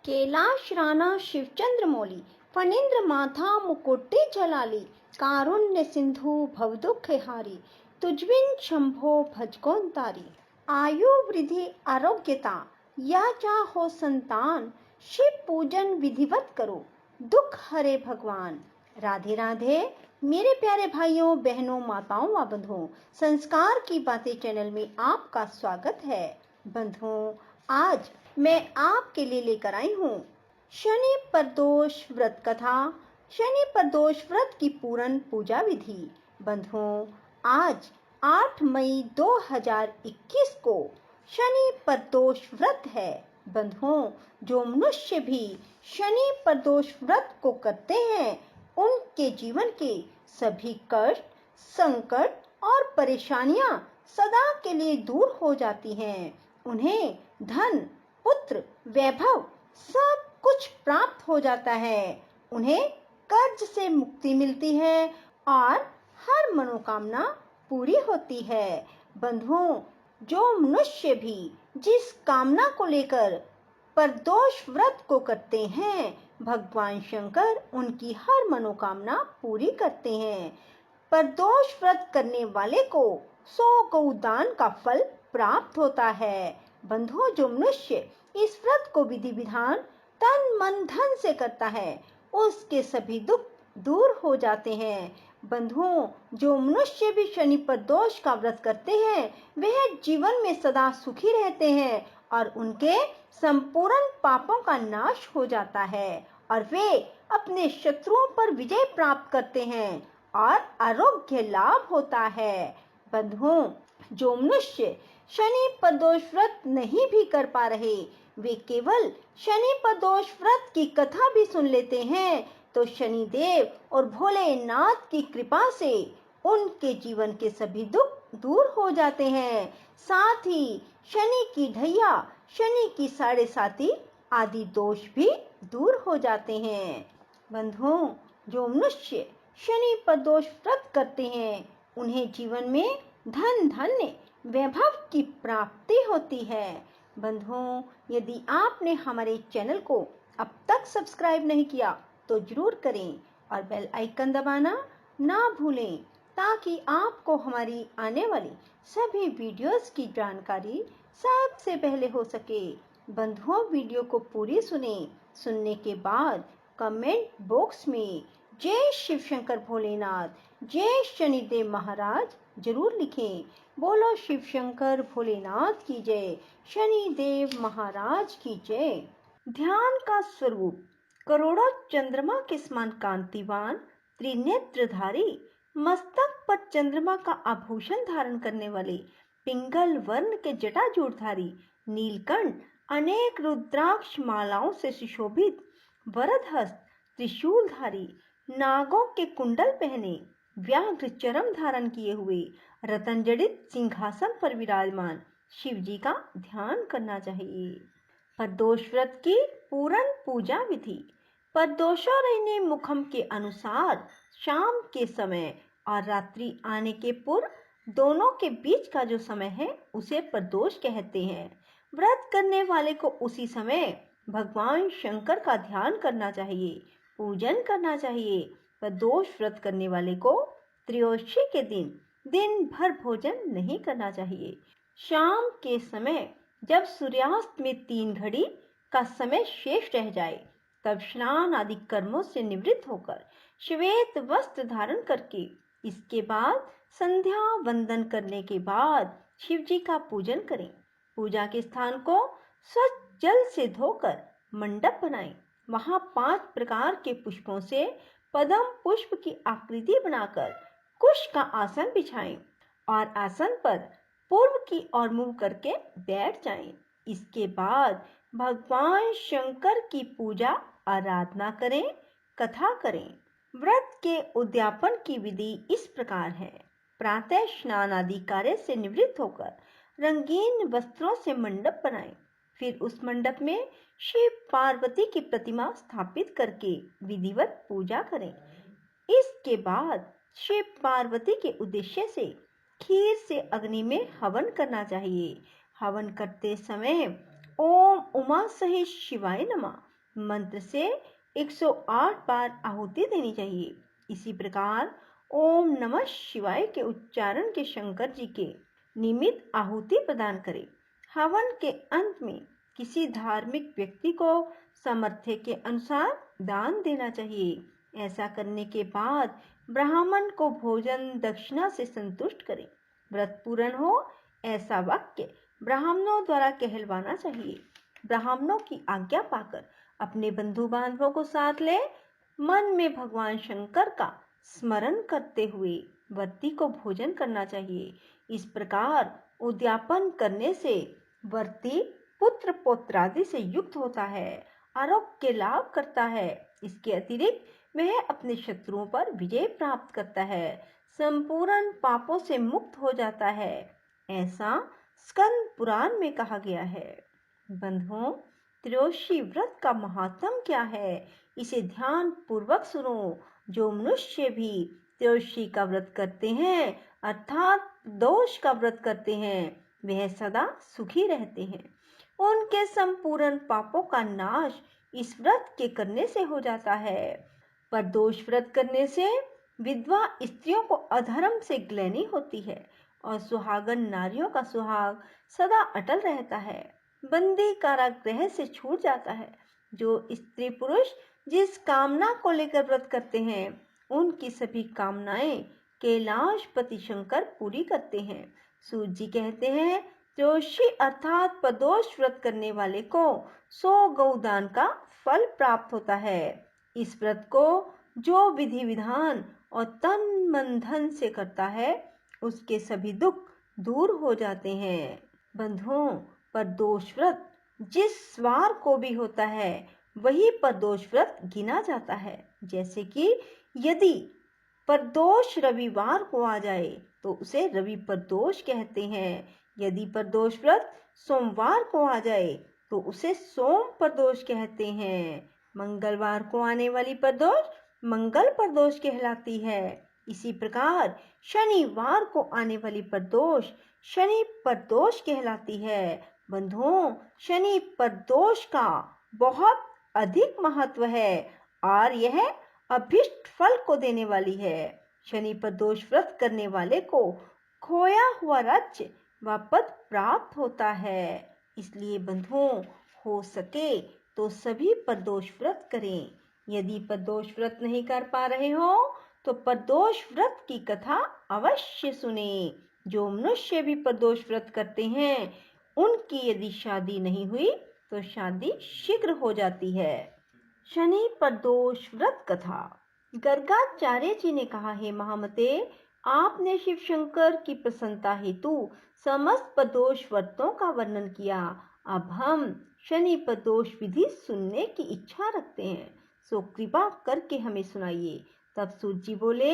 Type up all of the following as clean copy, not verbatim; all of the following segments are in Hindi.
कैलाश राणा शिवचंद्र मौली फणींद्र माथा मुकुट्टी जलाली कारुण्य सिंधु भवदुख हारी तुझबिन शंभो भजकोन तारी। आयु वृद्धि आरोग्यता या चाहो संतान शिव पूजन विधिवत करो दुख हरे भगवान। राधे राधे मेरे प्यारे भाइयों बहनों माताओं व बंधुओं, संस्कार की बातें चैनल में आपका स्वागत है। बंधुओं, आज मैं आपके लिए लेकर आई हूँ शनि प्रदोष व्रत कथा, शनि प्रदोष व्रत की पूर्ण पूजा विधि। बंधुओं, आज 8 मई 2021 को शनि प्रदोष व्रत है। बंधुओं, जो मनुष्य भी शनि प्रदोष व्रत को करते हैं उनके जीवन के सभी कष्ट, संकट और परेशानियां सदा के लिए दूर हो जाती हैं। उन्हें धन, पुत्र, वैभव सब कुछ प्राप्त हो जाता है। उन्हें कर्ज से मुक्ति मिलती है और हर मनोकामना पूरी होती है। बंधुओं, जो मनुष्य भी जिस कामना को लेकर प्रदोष व्रत को करते हैं, भगवान शंकर उनकी हर मनोकामना पूरी करते हैं। प्रदोष व्रत करने वाले को 100 गौदान का फल प्राप्त होता है। बंधुओं, जो मनुष्य इस व्रत को विधि विधान तन मन धन से करता है उसके सभी दुख दूर हो जाते हैं। बंधुओं, जो मनुष्य भी शनि प्रदोष का व्रत करते हैं वह जीवन में सदा सुखी रहते हैं और उनके संपूर्ण पापों का नाश हो जाता है और वे अपने शत्रुओं पर विजय प्राप्त करते हैं और आरोग्य लाभ होता है। बंधुओं, जो मनुष्य शनि प्रदोष व्रत नहीं भी कर पा रहे, वे केवल शनि प्रदोष व्रत की कथा भी सुन लेते हैं तो शनि देव और भोलेनाथ की कृपा से उनके जीवन के सभी दुख दूर हो जाते हैं। साथ ही शनि की ढैया, शनि की 7.5 आदि दोष भी दूर हो जाते हैं। बंधुओं, जो मनुष्य शनि प्रदोष व्रत करते हैं उन्हें जीवन में धन धान्य वैभव की प्राप्ति होती है। बंधुओं, यदि आपने हमारे चैनल को अब तक सब्सक्राइब नहीं किया तो जरूर करें और बेल आइकन दबाना ना भूलें ताकि आपको हमारी आने वाली सभी वीडियोस की जानकारी सबसे पहले हो सके। बंधुओं, वीडियो को पूरी सुनने के बाद कमेंट बॉक्स में जय शिव शंकर भोलेनाथ, जय शनिदेव महाराज जरूर लिखें। बोलो शिव शंकर भोलेनाथ की जय, शनिदेव महाराज की जय। ध्यान का स्वरूप करोड़ों चंद्रमा के समान कांतिवान, त्रिनेत्रधारी, मस्तक पर चंद्रमा का आभूषण धारण करने वाले, पिंगल वर्ण के जटाजूटधारी, नीलकंठ, अनेक रुद्राक्ष मालाओं से सुशोभित, वरदहस्त, त्रिशूलधारी, नागों के कुंडल पहने, व्याघ्र चरम धारण किए हुए, रतन जड़ित सिंहासन पर विराजमान शिव जी का ध्यान करना चाहिए। प्रदोष व्रत की पूर्ण पूजा विधि। प्रदोषारण्य मुखम के अनुसार शाम के समय और रात्रि आने के पूर्व दोनों के बीच का जो समय है उसे प्रदोष कहते हैं। व्रत करने वाले को उसी समय भगवान शंकर का ध्यान करना चाहिए, पूजन करना चाहिए। प्रदोष व्रत करने वाले को त्रयोदशी के दिन भर भोजन नहीं करना चाहिए। शाम के समय जब सूर्यास्त में 3 घड़ी का समय शेष रह जाए तब स्नान आदि कर्मों से निवृत्त होकर श्वेत वस्त्र धारण करके इसके बाद संध्या वंदन करने के बाद शिव जी का पूजन करें। पूजा के स्थान को स्वच्छ जल से धोकर मंडप बनाएं। वहां 5 प्रकार के पुष्पों से पद्म पुष्प की आकृति बनाकर कुश का आसन बिछाएं और आसन पर पूर्व की ओर मुंह करके बैठ जाएं। इसके बाद भगवान शंकर की पूजा आराधना करें, कथा करें। व्रत के उद्यापन की विधि इस प्रकार है। प्रातः स्नान आदि कार्य से निवृत्त होकर रंगीन वस्त्रों से मंडप बनाएं। फिर उस मंडप में शिव पार्वती की प्रतिमा स्थापित करके विधिवत पूजा करें। इसके बाद शिव पार्वती के उद्देश्य से खीर से अग्नि में हवन करना चाहिए। हवन करते समय ओम उमा सहित शिवाय नमः मंत्र से 108 बार आहुति देनी चाहिए। इसी प्रकार ओम नमः शिवाय के उच्चारण के शंकर जी के निमित्त आहुति प्रदान करें। हवन के अंत में किसी धार्मिक व्यक्ति को सामर्थ्य के अनुसार दान देना चाहिए। ऐसा करने के बाद ब्राह्मण को भोजन दक्षिणा से संतुष्ट करें। व्रत पूर्ण हो ऐसा वाक्य ब्राह्मणों द्वारा कहलवाना चाहिए। ब्राह्मणों की आज्ञा पाकर अपने बंधु बांधवों को साथ ले मन में भगवान शंकर का स्मरण करते हुए व्रती को भोजन करना चाहिए। इस प्रकार उद्यापन करने से व्रती पुत्र पौत्रादि से युक्त होता है, आरोग्य लाभ करता है। इसके अतिरिक्त वह अपने शत्रुओं पर विजय प्राप्त करता है, संपूर्ण पापों से मुक्त हो जाता है। ऐसा स्कंद पुराण में कहा गया है। बंधुओं, त्रयोदशी व्रत का महात्म क्या है, इसे ध्यान पूर्वक सुनो। जो मनुष्य भी त्रयोदशी का व्रत करते हैं अर्थात दोष का व्रत करते हैं, वह सदा सुखी रहते हैं। उनके संपूर्ण पापों का नाश इस व्रत के करने से हो जाता है। पर दोष व्रत करने से विधवा स्त्रियों को अधर्म से ग्लैनि होती है और सुहागन नारियों का सुहाग सदा अटल रहता है। बंदी कारागृह से छूट जाता है। जो स्त्री पुरुष जिस कामना को लेकर व्रत करते हैं उनकी सभी कामनाएं कैलाशपति शंकर पूरी करते हैं। सूत जी कहते हैं, त्रयोदशी अर्थात प्रदोष व्रत करने वाले को 100 गौदान का फल प्राप्त होता है। इस व्रत को जो विधि विधान और तन मन धन से करता है उसके सभी दुख दूर हो जाते हैं। बंधुओं, प्रदोष व्रत जिस वार को भी होता है वही प्रदोष व्रत गिना जाता है। जैसे कि यदि प्रदोष रविवार को आ जाए तो उसे रवि प्रदोष कहते हैं। यदि प्रदोष व्रत सोमवार को आ जाए तो उसे सोम प्रदोष कहते हैं। मंगलवार को आने वाली प्रदोष मंगल प्रदोष कहलाती है। इसी प्रकार शनिवार को आने वाली प्रदोष शनि प्रदोष कहलाती है। बंधुओं, शनि प्रदोष का बहुत अधिक महत्व है और यह अभिष्ट फल को देने वाली है। शनि प्रदोष व्रत करने वाले को खोया हुआ राज्य व पद प्राप्त होता है। इसलिए बंधुओं, हो सके तो सभी प्रदोष व्रत करें। यदि प्रदोष व्रत नहीं कर पा रहे हो तो प्रदोष व्रत की कथा अवश्य सुने। जो मनुष्य भी प्रदोष व्रत करते हैं उनकी यदि शादी नहीं हुई तो शादी शीघ्र हो जाती है। शनि प्रदोष व्रत कथा। गर्गाचार्य जी ने कहा, हे महामते, आपने शिव शंकर की प्रसन्नता हेतु समस्त प्रदोष व्रतों का वर्णन किया। अब हम शनि प्रदोष विधि सुनने की इच्छा रखते हैं, सो कृपा करके हमें सुनाइए। तब सूत जी बोले,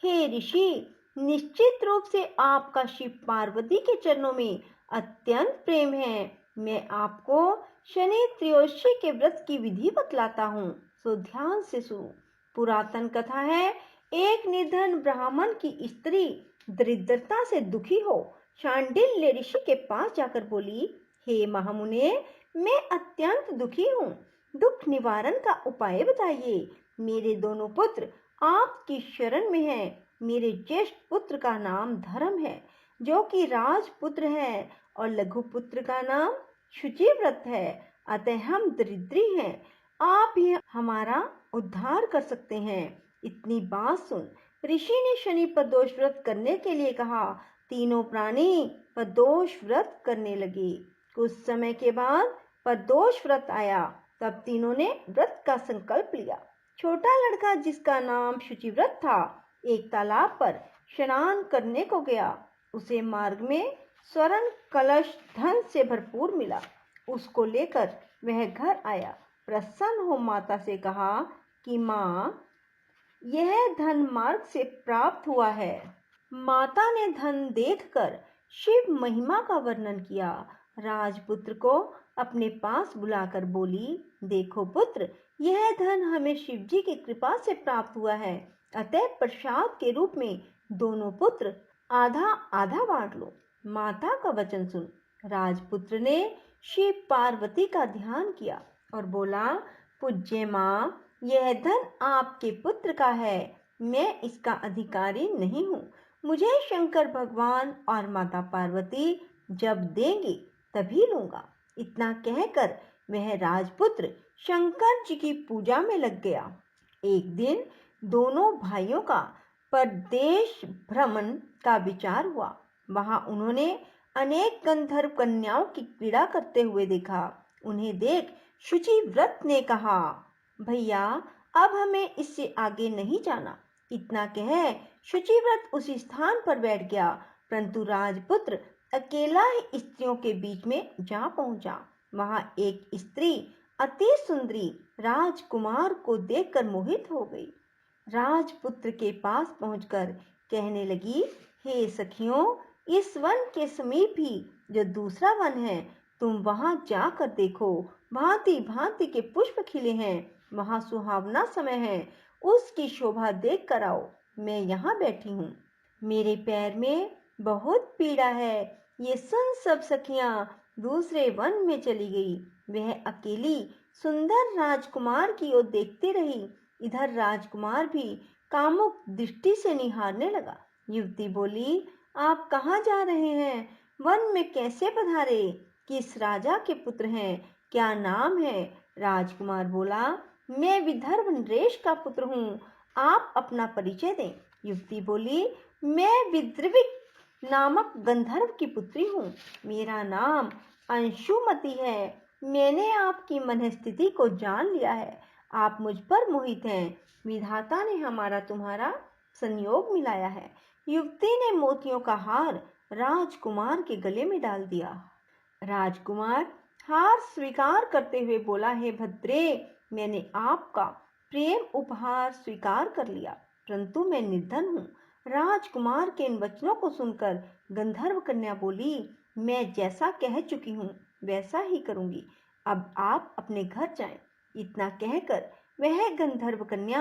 हे ऋषि, निश्चित रूप से आपका शिव पार्वती के चरणों में अत्यंत प्रेम है। मैं आपको शनि त्रयोदशी के व्रत की विधि बतलाता हूँ, सो ध्यान से सुनो। पुरातन कथा है, एक निर्धन ब्राह्मण की स्त्री दरिद्रता से दुखी हो शांडिल्य ऋषि के पास जाकर बोली, हे महामुने, मैं अत्यंत दुखी हूँ, दुख निवारण का उपाय बताइए। मेरे दोनों पुत्र आपकी शरण में हैं। मेरे ज्येष्ठ पुत्र का नाम धर्म है जो कि राजपुत्र है और लघु पुत्र का नाम शुचिव्रत है। अतः हम दरिद्री हैं, आप ही हमारा उद्धार कर सकते हैं। इतनी बात सुन ऋषि ने शनि प्रदोष व्रत करने के लिए कहा। तीनों प्राणी प्रदोष व्रत करने लगे। कुछ समय के बाद प्रदोष व्रत आया। तब तीनों ने व्रत का संकल्प लिया। छोटा लड़का जिसका नाम शुचिव्रत था एक तालाब पर स्नान करने को गया। उसे मार्ग में स्वर्ण कलश धन से भरपूर मिला। उसको लेकर वह घर आया। प्रसन्न हो माता से कहा कि माँ, यह धन मार्ग से प्राप्त हुआ है। माता ने धन देखकर शिव महिमा का वर्णन किया। राजपुत्र को अपने पास बुलाकर बोली, देखो पुत्र, यह धन हमें शिव जी की कृपा से प्राप्त हुआ है। अतः प्रसाद के रूप में दोनों पुत्र आधा आधा बांट लो। माता का वचन सुन राजपुत्र ने शिव पार्वती का ध्यान किया और बोला, पूज्य माँ, यह धन आपके पुत्र का है, मैं इसका अधिकारी नहीं हूँ। मुझे शंकर भगवान और माता पार्वती जब देंगे तभी लूंगा। इतना कहकर वह राजपुत्र शंकर जी की पूजा में लग गया। एक दिन दोनों भाइयों का परदेश भ्रमण का विचार हुआ। वहां उन्होंने अनेक गंधर्व कन्याओं की क्रीड़ा करते हुए देखा। उन्हें देख शुचिव्रत ने कहा, भैया अब हमें इससे आगे नहीं जाना। इतना कह शुचिव्रत उसी स्थान पर बैठ गया, परंतु राजपुत्र अकेला ही स्त्रियों के बीच में जा पहुंचा। वहां एक स्त्री अति सुंदरी राजकुमार को देखकर मोहित हो गई। राजपुत्र के पास पहुंचकर कहने लगी, हे सखियों, इस वन के समीप ही जो दूसरा वन है, तुम वहां जाकर देखो। भांति भांति के पुष्प खिले हैं, वहां सुहावना समय है, उसकी शोभा देख कर आओ। मैं यहाँ बैठी हूँ, मेरे पैर में बहुत पीड़ा है। ये सुन सब सखियां दूसरे वन में चली गई। वह अकेली सुंदर राजकुमार की ओर देखती रही। इधर राजकुमार भी कामुक दृष्टि से निहारने लगा। युवती बोली, आप कहाँ जा रहे हैं? वन में कैसे पधारे? किस राजा के पुत्र हैं? क्या नाम है? राजकुमार बोला, मैं विदर्भ नरेश का पुत्र हूँ, आप अपना परिचय दें। युवती बोली, मैं विद्रविक नामक गंधर्व की पुत्री हूँ, मेरा नाम अंशुमति है। मैंने आपकी मनस्थिति को जान लिया है, आप मुझ पर मोहित हैं। विधाता ने हमारा तुम्हारा संयोग मिलाया है। युवती ने मोतियों का हार राजकुमार के गले में डाल दिया। राजकुमार हार स्वीकार करते हुए बोला, हे भद्रे, मैंने आपका प्रेम उपहार स्वीकार कर लिया, परंतु मैं निर्धन हूँ। राजकुमार के इन वचनों को सुनकर गंधर्व कन्या बोली, मैं जैसा कह चुकी हूँ वैसा ही करूंगी, अब आप अपने घर जाएं। इतना कहकर वह गंधर्व कन्या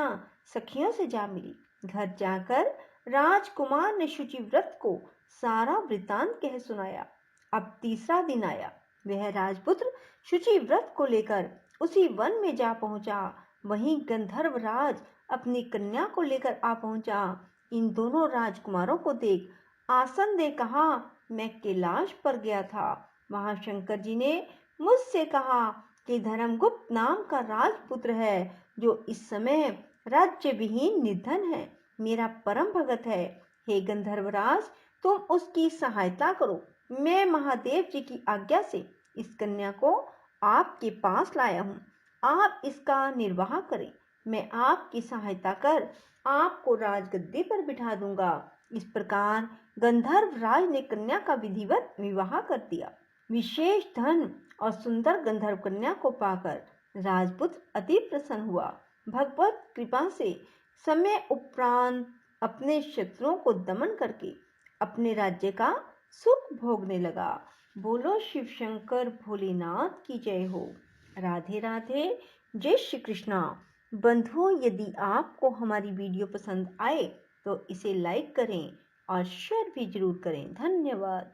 सखियों से जा मिली। घर जाकर राजकुमार ने शुचिव्रत को सारा वृतांत कह सुनाया। अब तीसरा दिन आया। वह राजपुत्र शुचिव्रत को लेकर उसी वन में जा पहुंचा। वहीं गंधर्व राज अपनी कन्या को लेकर आ पहुंचा। इन दोनों राजकुमारों को देख आसन दे कहा, मैं कैलाश पर गया था। वहां शंकर जी ने मुझसे कहा कि धर्मगुप्त नाम का राजपुत्र है, जो इस समय राज्य विहीन निर्धन है, मेरा परम भगत है। हे गंधर्वराज, तुम उसकी सहायता करो। मैं महादेव जी की आज्ञा से इस कन्या को आपके पास लाया हूँ, आप इसका निर्वाह करें। मैं आपकी सहायता कर आपको राजगद्दी पर बिठा दूंगा। इस प्रकार गंधर्व राज ने कन्या का विधिवत विवाह कर दिया। विशेष धन और सुंदर गंधर्व कन्या को पाकर राजपुत्र अति प्रसन्न हुआ। भगवत कृपा से समय उपरांत अपने शत्रुओं को दमन करके अपने राज्य का सुख भोगने लगा। बोलो शिव शंकर भोलेनाथ की जय हो। राधे राधे, जय श्री कृष्णा। बंधुओं, यदि आपको हमारी वीडियो पसंद आए तो इसे लाइक करें और शेयर भी जरूर करें। धन्यवाद।